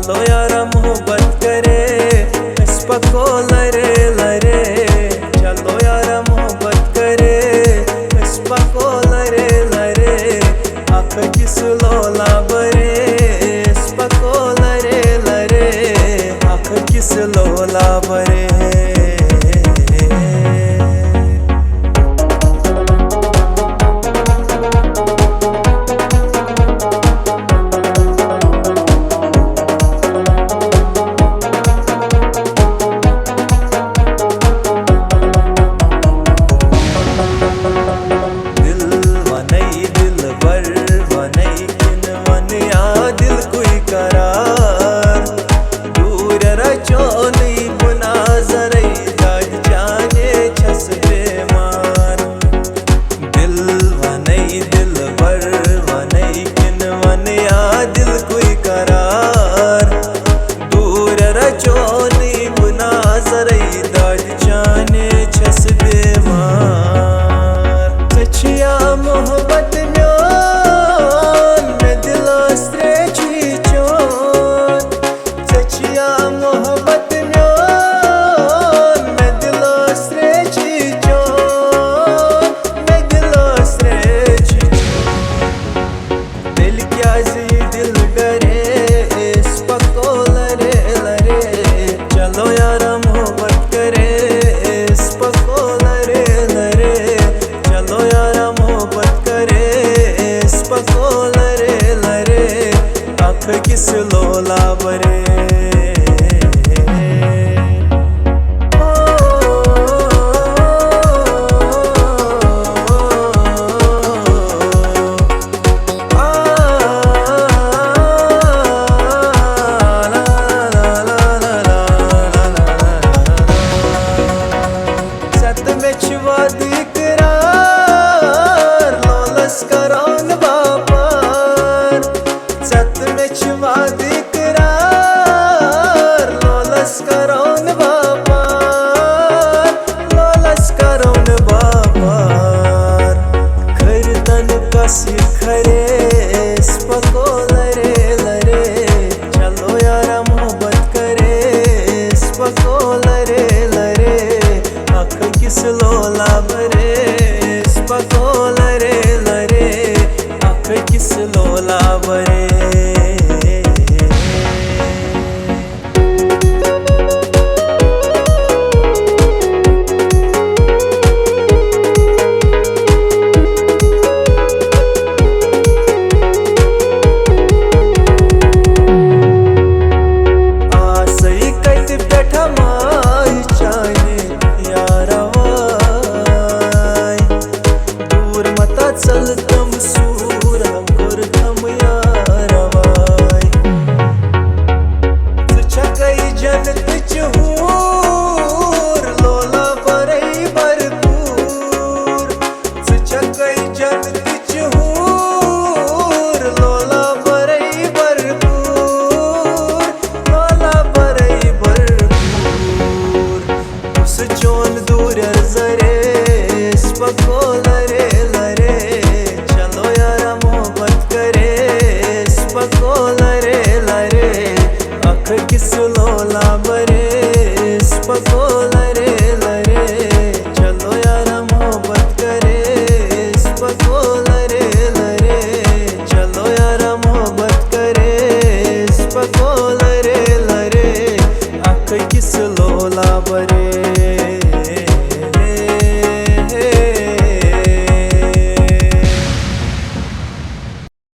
चलो यारा मोहब्बत करे इस पको लरे लरे। चलो यारा मोहब्बत करे इस पको लरे लरे। आँख किस लोला बरे इस पको लरे लरे। आँख किस लोला बरे। किस लोला बरे। सत में वादी करार लोलस करौन बापार। सत में वादी करार लोलस करौन बापार। लोलस करौन बापार। खर तन कसी खरे इस पको लरे लरे। चलो यारा मोहब्बत करे इस पको लरे लरे। आँख किस लोला बरे इस पको लरे लरे। आँख किस लोला बरे। चलतम सूर हमकोर थम यारवाय। छकई जनत चहूर लोला बरई बरपूर। छकई जनत चहूर लोला बरई बरपूर। लोला बरई बरपूर। उस चोन दूर जरे इस पको लरे लरे। चलो यारा मोहब्बत करे इस पको लरे लरे। आँख किस लोला बरे इस पको लरे लरे। चलो यारा मोहब्बत करे इस पको लरे लरे। चलो यारा मोहब्बत करे इस पको लरे